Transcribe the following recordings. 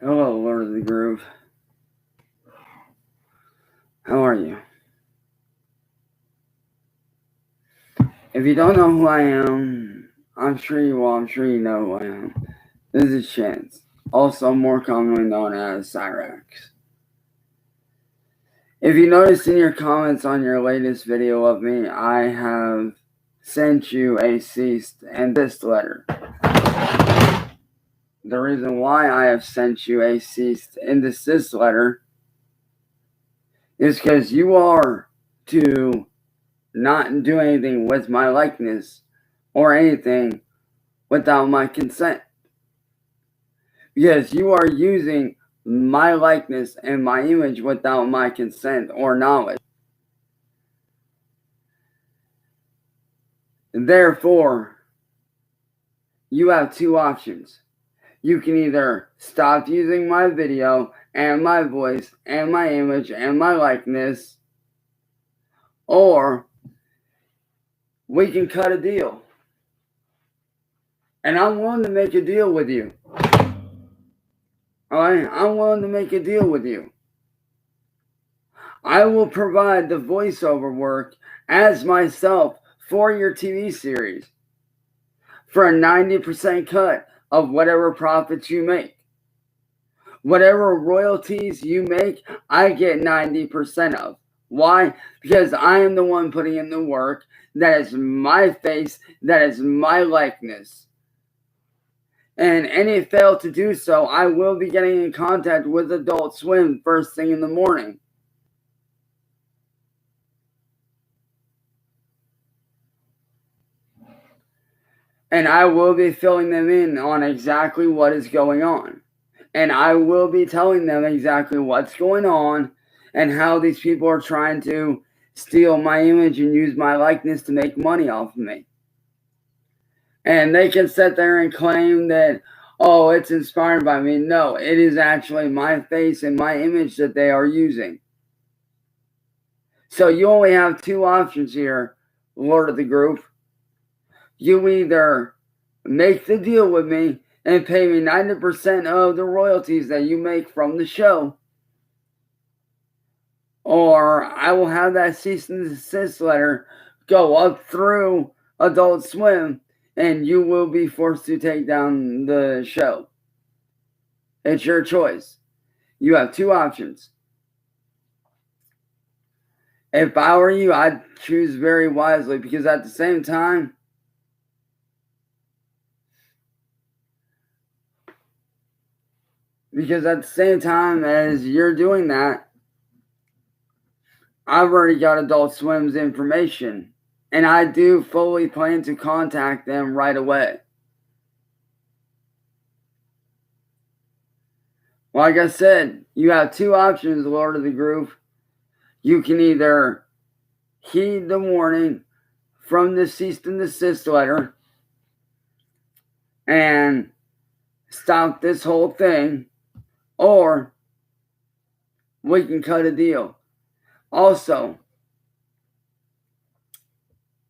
Hello, Lord of the Groove. How are you? If you don't know who I am, I'm sure you will. I'm sure you know who I am. This is Chance, also more commonly known as Cyraxx. If you noticed in your comments on your latest video of me, I have sent you a cease and desist letter. The reason why I have sent you a cease and desist letter is because you are to not do anything with my likeness or anything without my consent. Because you are using my likeness and my image without my consent or knowledge. Therefore, you have two options. You can either stop using my video and my voice and my image and my likeness, or we can cut a deal. And I'm willing to make a deal with you. Alright? I'm willing to make a deal with you. I will provide the voiceover work as myself for your TV series for a 90% cut of whatever profits you make. Whatever royalties you make, I get 90% of. Why? Because I am the one putting in the work. That is my face. That is my likeness. And any fail to do so, I will be getting in contact with Adult Swim first thing in the morning. And I will be filling them in on exactly what is going on. And I will be telling them exactly what's going on and how these people are trying to steal my image and use my likeness to make money off of me. And they can sit there and claim that, oh, it's inspired by me. No, it is actually my face and my image that they are using. So you only have two options here, Lord of the Group. You either make the deal with me and pay me 90% of the royalties that you make from the show, or I will have that cease and desist letter go up through Adult Swim and you will be forced to take down the show. It's your choice. You have two options. If I were you, I'd choose very wisely, because at the same time, as you're doing that, I've already got Adult Swim's information, and I do fully plan to contact them right away. Like I said, you have two options, Lord of the Groove. You can either heed the warning from the cease and desist letter and stop this whole thing, or we can cut a deal. Also,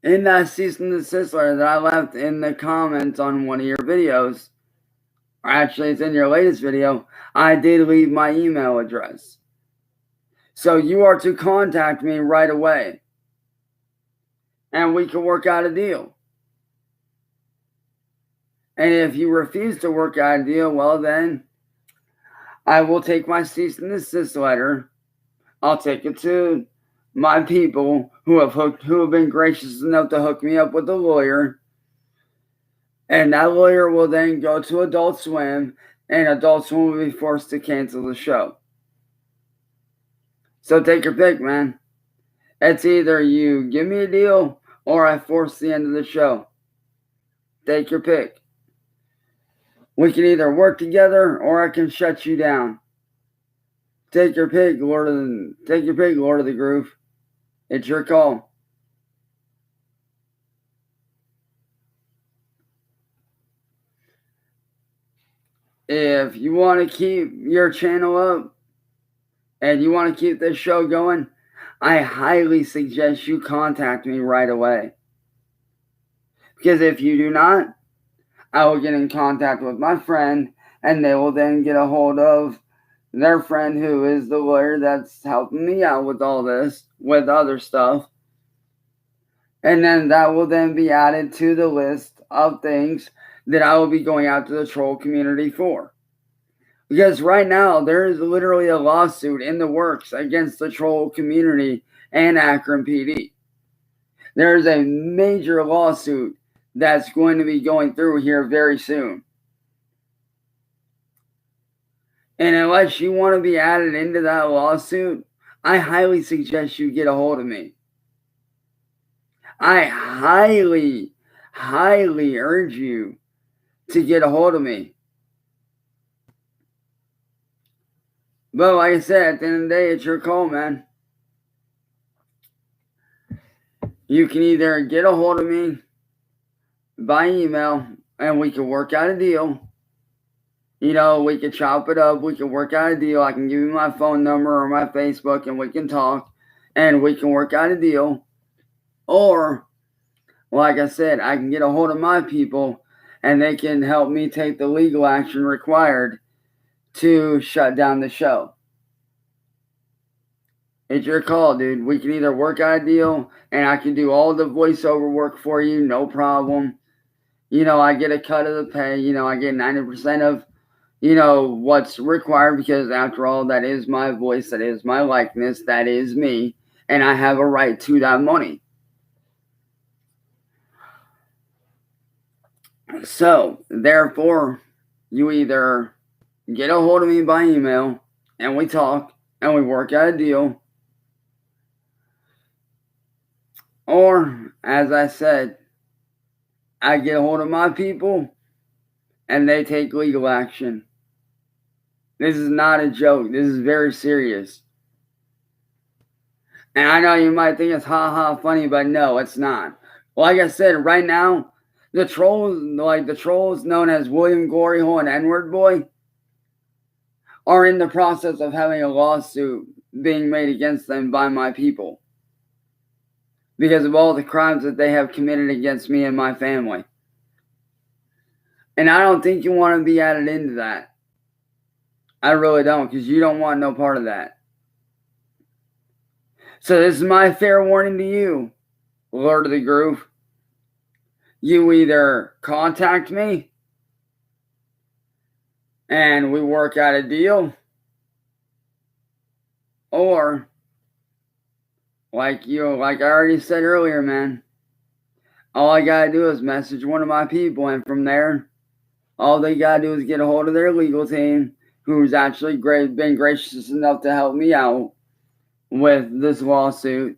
in that cease and desist letter that I left in the comments on one of your videos, or actually it's in your latest video, I did leave my email address. So you are to contact me right away, and we can work out a deal. And if you refuse to work out a deal, well then, I will take my cease and desist letter. I'll take it to my people who have been gracious enough to hook me up with a lawyer. And that lawyer will then go to Adult Swim, and Adult Swim will be forced to cancel the show. So take your pick, man. It's either you give me a deal or I force the end of the show. Take your pick. We can either work together or I can shut you down. Take your pick, Lord of the Groove. It's your call. If you want to keep your channel up and you want to keep this show going, I highly suggest you contact me right away. Because if you do not, I will get in contact with my friend and they will then get a hold of their friend who is the lawyer that's helping me out with all this, with other stuff. And then that will then be added to the list of things that I will be going out to the troll community for. Because right now, there is literally a lawsuit in the works against the troll community and Akron PD. There's a major lawsuit that's going to be going through here very soon. And unless you want to be added into that lawsuit, I highly suggest you get a hold of me. I highly, highly urge you to get a hold of me. But like I said, at the end of the day, it's your call, man. You can either get a hold of me by email and we can work out a deal. You know, we can chop it up. We can work out a deal. I can give you my phone number or my Facebook and we can talk and we can work out a deal. Or, like I said, I can get a hold of my people and they can help me take the legal action required to shut down the show. It's your call, dude. We can either work out a deal and I can do all the voiceover work for you, no problem. You know, I get a cut of the pay. You know, I get 90% of, you know, what's required because after all, that is my voice, that is my likeness, that is me, and I have a right to that money. So, therefore, you either get a hold of me by email and we talk and we work out a deal, or, as I said, I get a hold of my people and they take legal action. This is not a joke. This is very serious. And I know you might think it's ha funny, but no, it's not. Like I said, right now, the trolls known as William Gloryhole and WordBoi, are in the process of having a lawsuit being made against them by my people because of all the crimes that they have committed against me and my family. And I don't think you want to be added into that. I really don't, because you don't want no part of that. So this is my fair warning to you, Lord of the Groove. You either contact me and we work out a deal, or like I already said earlier, man, all I gotta do is message one of my people, and from there, all they gotta do is get a hold of their legal team, who's actually been gracious enough to help me out with this lawsuit,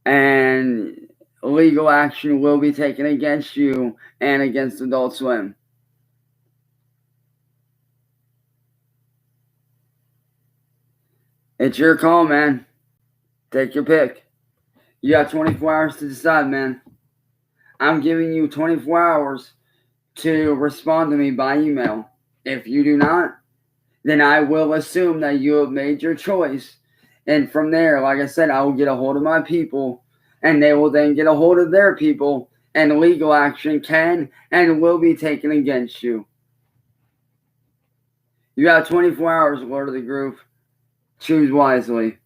and legal action will be taken against you and against Adult Swim. It's your call, man. Take your pick. You got 24 hours to decide, man. I'm giving you 24 hours to respond to me by email. If you do not, then I will assume that you have made your choice. And from there, like I said, I will get a hold of my people, and they will then get a hold of their people, and legal action can and will be taken against you. You got 24 hours, Lord of the Groove. Choose wisely.